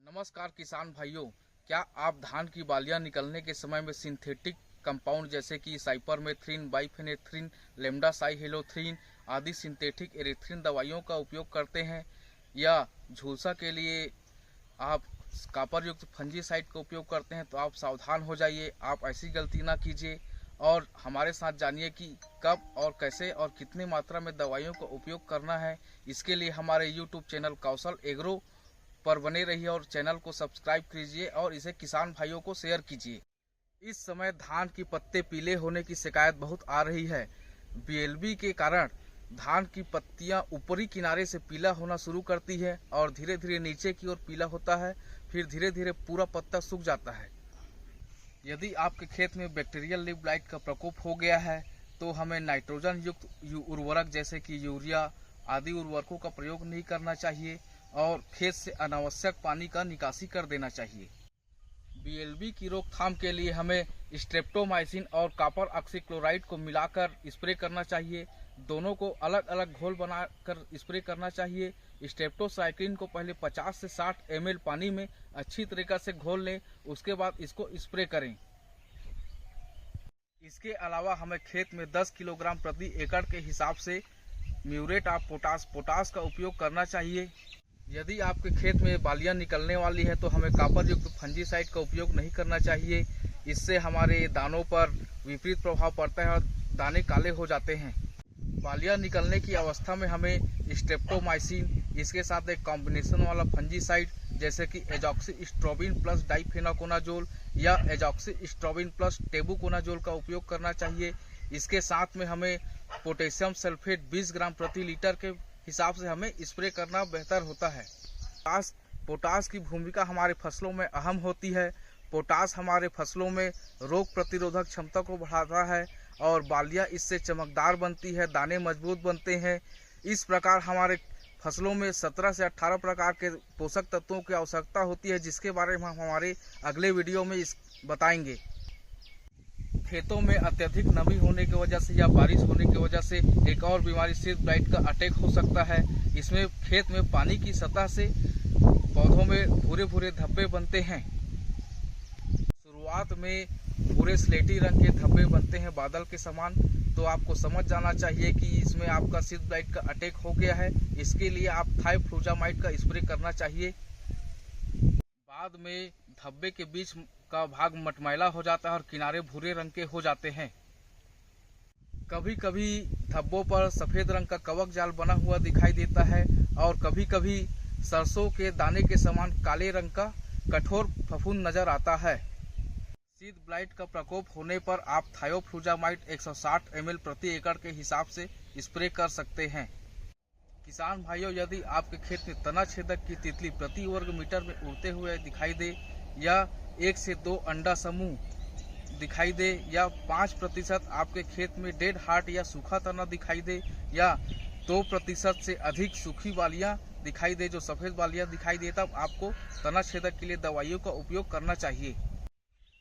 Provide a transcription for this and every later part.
नमस्कार किसान भाइयों, क्या आप धान की बालियां निकलने के समय में सिंथेटिक कंपाउंड जैसे कि साइपरमेथ्रिन, बाइफेनेथ्रिन, लेमडासाइहेलोथ्रिन आदि सिंथेटिक एरेथ्रिन दवाइयों का उपयोग करते हैं या झुलसा के लिए आप कॉपर युक्त फंजीसाइड का उपयोग करते हैं? तो आप सावधान हो जाइए, आप ऐसी गलती ना कीजिए और हमारे साथ जानिए कि कब और कैसे और कितनी मात्रा में दवाइयों का उपयोग करना है। इसके लिए हमारे यूट्यूब चैनल कौशल एग्रो पर बने रहिए और चैनल को सब्सक्राइब कीजिए और इसे किसान भाइयों को शेयर कीजिए। इस समय धान की पत्ते पीले होने की शिकायत बहुत आ रही है। बीएलबी के कारण धान की पत्तियां ऊपरी किनारे से पीला होना शुरू करती है और धीरे धीरे नीचे की ओर पीला होता है, फिर धीरे धीरे पूरा पत्ता सूख जाता है। यदि आपके खेत में बैक्टीरियल लीफ ब्लाइट का प्रकोप हो गया है तो हमें नाइट्रोजन युक्त उर्वरक जैसे कि यूरिया आदि उर्वरकों का प्रयोग नहीं करना चाहिए और खेत से अनावश्यक पानी का निकासी कर देना चाहिए। बीएलबी की रोकथाम के लिए हमें स्ट्रेप्टोमाइसिन और कॉपर ऑक्सीक्लोराइड को मिलाकर स्प्रे करना चाहिए। दोनों को अलग अलग घोल बनाकर स्प्रे करना चाहिए। स्ट्रेप्टोसाइक्लिन को पहले 50 से 60 ml पानी में अच्छी तरीके से घोल लें, उसके बाद इसको स्प्रे करें। इसके अलावा हमें खेत में 10 किलोग्राम प्रति एकड़ के हिसाब से म्यूरेट ऑफ पोटास का उपयोग करना चाहिए। यदि आपके खेत में बालियां निकलने वाली है तो हमें कॉपर युक्त फंजीसाइड का उपयोग नहीं करना चाहिए। इससे हमारे दानों पर विपरीत प्रभाव पड़ता है और दाने काले हो जाते हैं। बालियां निकलने की अवस्था में हमें स्ट्रेप्टोमाइसिन, इसके साथ एक कॉम्बिनेशन वाला फंजीसाइड जैसे कि एजॉक्सीस्ट्रोबिन प्लस डाइफेनाकोनाजोल या एजॉक्सीस्ट्रोबिन प्लस टेबुकोनाजोल का उपयोग करना चाहिए। इसके साथ में हमें पोटेशियम सल्फेट 20 ग्राम प्रति लीटर के हिसाब से हमें स्प्रे करना बेहतर होता है। पोटास की भूमिका हमारे फसलों में अहम होती है। पोटास हमारे फसलों में रोग प्रतिरोधक क्षमता को बढ़ाता है और बालियां इससे चमकदार बनती है, दाने मजबूत बनते हैं। इस प्रकार हमारे फसलों में 17 से 18 प्रकार के पोषक तत्वों की आवश्यकता होती है, जिसके बारे में हम हमारे अगले वीडियो में बताएंगे। खेतों में अत्यधिक नमी होने की वजह से या बारिश होने की वजह से एक और बीमारी सीड ब्लाइट का अटैक हो सकता है। इसमें खेत में पानी की सतह से पौधों में भूरे भूरे धब्बे बनते हैं। शुरुआत में भूरे स्लेटी रंग के धब्बे बनते हैं बादल के समान, तो आपको समझ जाना चाहिए कि इसमें आपका सीड ब्लाइट का अटैक हो गया है। इसके लिए आप थाइफ्लूजामाइड का स्प्रे करना चाहिए। बाद में धब्बे के बीच का भाग मटमैला हो जाता है और किनारे भूरे रंग के हो जाते हैं। कभी कभी धब्बों पर सफेद रंग का कवक जाल बना हुआ दिखाई देता है और कभी कभी सरसों के दाने के समान काले रंग का कठोर फफूंद नजर आता है। सीड ब्लाइट का प्रकोप होने पर आप थायोफ्लूजामाइड 160 ml प्रति एकड़ के हिसाब से स्प्रे कर सकते हैं। किसान भाइयों, यदि आपके खेत में तना छेदक की तितली प्रति वर्ग मीटर में उड़ते हुए दिखाई दे या 1 से 2 अंडा समूह दिखाई दे या 5% आपके खेत में डेड हार्ट या सूखा तना दिखाई दे या 2% से अधिक सूखी बालियां दिखाई दे, जो सफेद बालियां दिखाई दे, तब आपको तना छेदक के लिए दवाइयों का उपयोग करना चाहिए।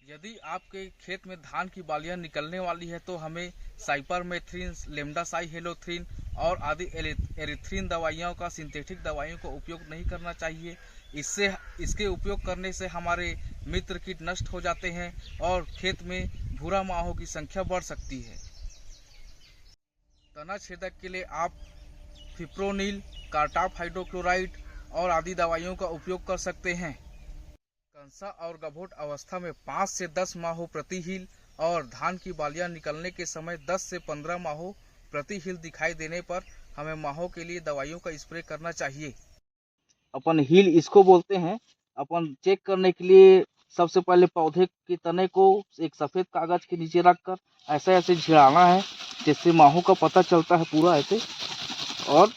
यदि आपके खेत में धान की बालियां निकलने वाली है तो हमें साइपरमेथ्रिन, लेमडासाइहेलोथ्रिन और आदि एरेथ्रिन दवाइयों का सिंथेटिक दवाइयों का उपयोग नहीं करना चाहिए। इसके उपयोग करने से हमारे मित्र कीट नष्ट हो जाते हैं और खेत में भूरा माहों की संख्या बढ़ सकती है। तना छेदक के लिए आप फिप्रोनिल, कार्टाप हाइड्रोक्लोराइड और आदि दवाइयों का उपयोग कर सकते हैं। कंसा और गभोट अवस्था में 5 से 10 माहों प्रति हील और धान की बालियां निकलने के समय 10 से 15 माहों प्रति हील दिखाई देने पर हमें माहों के लिए दवाइयों का स्प्रे करना चाहिए। अपन हील इसको बोलते हैं। अपन चेक करने के लिए सबसे पहले पौधे के तने को एक सफेद कागज के नीचे रखकर ऐसे ऐसे झिड़ाना है, जिससे माहों का पता चलता है पूरा ऐसे। और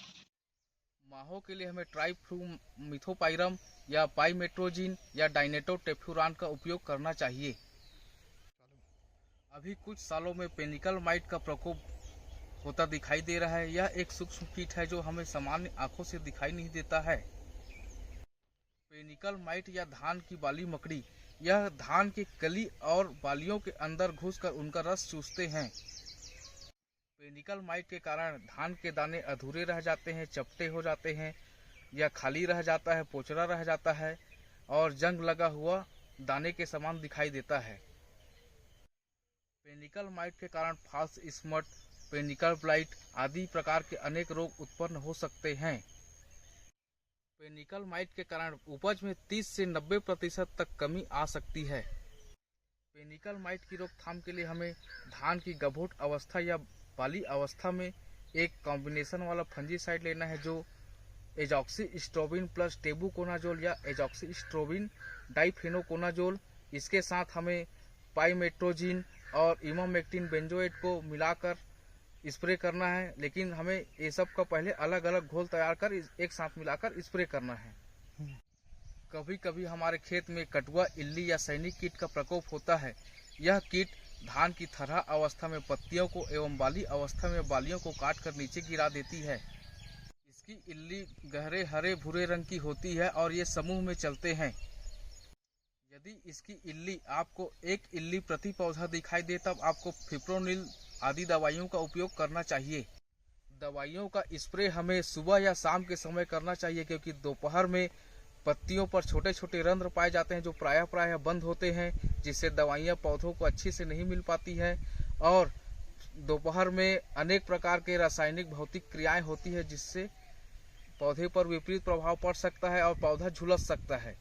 माहों के लिए हमें ट्राइफ्लूमिथोपाइरम या पाइमेट्रोजिन या डाइनेटोटेफ्यूरान का उपयोग करना चाहिए। अभी कुछ सालों में पेनिकल माइट का प्रकोप होता दिखाई दे रहा है। यह एक सूक्ष्म कीट है जो हमें सामान्य आंखों से दिखाई नहीं देता है। पेनिकल माइट या धान की बाली मकड़ी, यह धान की कली और बालियों के अंदर घुसकर उनका रस चूसते हैं। पेनिकल माइट के कारण धान के दाने अधूरे रह जाते हैं, चपटे हो जाते हैं या खाली रह जाता है, पोचरा रह जाता है और जंग लगा हुआ दाने के समान दिखाई देता है। पेनिकल माइट के कारण फॉल्स स्मट, पेनिकल ब्लाइट आदि प्रकार के अनेक रोग उत्पन्न हो सकते हैं। पेनिकल माइट के कारण उपज में 30 से 90% तक कमी आ सकती है। पेनिकल माइट की रोकथाम के लिए हमें धान की गभोट अवस्था या बाली अवस्था में एक कॉम्बिनेशन वाला फंजीसाइड लेना है, जो एजॉक्सीस्ट्रोबिन प्लस टेबुकोनाजोल या एजॉक्सीस्ट्रोबिन डाइफेनोकोनाजोल, इसके साथ हमें पाइमेट्रोजिन और इमामेक्टिन बेंजोएट को मिलाकर स्प्रे करना है। लेकिन हमें ये सब का पहले अलग अलग घोल तैयार कर एक साथ मिलाकर स्प्रे करना है। कभी कभी हमारे खेत में कटुआ, इल्ली या सैनिक कीट का प्रकोप होता है। यह कीट धान की थरहा अवस्था में पत्तियों को एवं बाली अवस्था में बालियों को काट कर नीचे गिरा देती है। इसकी इल्ली गहरे हरे भूरे रंग की होती है और ये समूह में चलते हैं। यदि इसकी इल्ली आपको एक इल्ली प्रति पौधा दिखाई दे तब आपको फिप्रोनिल आदि दवाइयों का उपयोग करना चाहिए। दवाइयों का स्प्रे हमें सुबह या शाम के समय करना चाहिए, क्योंकि दोपहर में पत्तियों पर छोटे छोटे रंध्र पाए जाते हैं जो प्रायः बंद होते हैं, जिससे दवाइयाँ पौधों को अच्छी से नहीं मिल पाती हैं। और दोपहर में अनेक प्रकार के रासायनिक भौतिक क्रियाएं होती है, जिससे पौधे पर विपरीत प्रभाव पड़ सकता है और पौधा झुलस सकता है।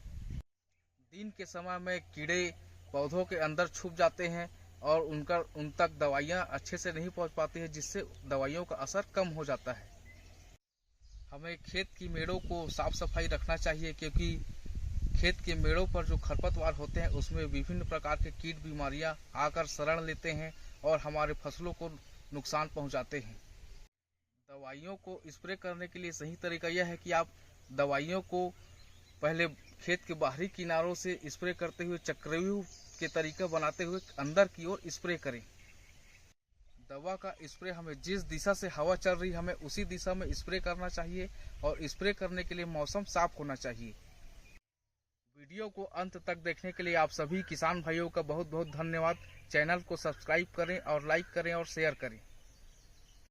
दिन के समय में कीड़े पौधों के अंदर छुप जाते हैं और उन तक दवाइयाँ अच्छे से नहीं पहुंच पाती है, जिससे दवाइयों का असर कम हो जाता है। हमें खेत की मेड़ों को साफ सफाई रखना चाहिए, क्योंकि खेत के मेड़ों पर जो खरपतवार होते हैं उसमें विभिन्न प्रकार के कीट बीमारियां आकर शरण लेते हैं और हमारे फसलों को नुकसान पहुंचाते हैं। दवाइयों को स्प्रे करने के लिए सही तरीका यह है कि आप दवाइयों को पहले खेत के बाहरी किनारों से स्प्रे करते हुए चक्रव्यूह के तरीका बनाते हुए अंदर की ओर स्प्रे करें। दवा का स्प्रे हमें जिस दिशा से हवा चल रही हमें उसी दिशा में स्प्रे करना चाहिए और स्प्रे करने के लिए मौसम साफ होना चाहिए। वीडियो को अंत तक देखने के लिए आप सभी किसान भाइयों का बहुत बहुत धन्यवाद। चैनल को सब्सक्राइब करें और लाइक करें और शेयर करें।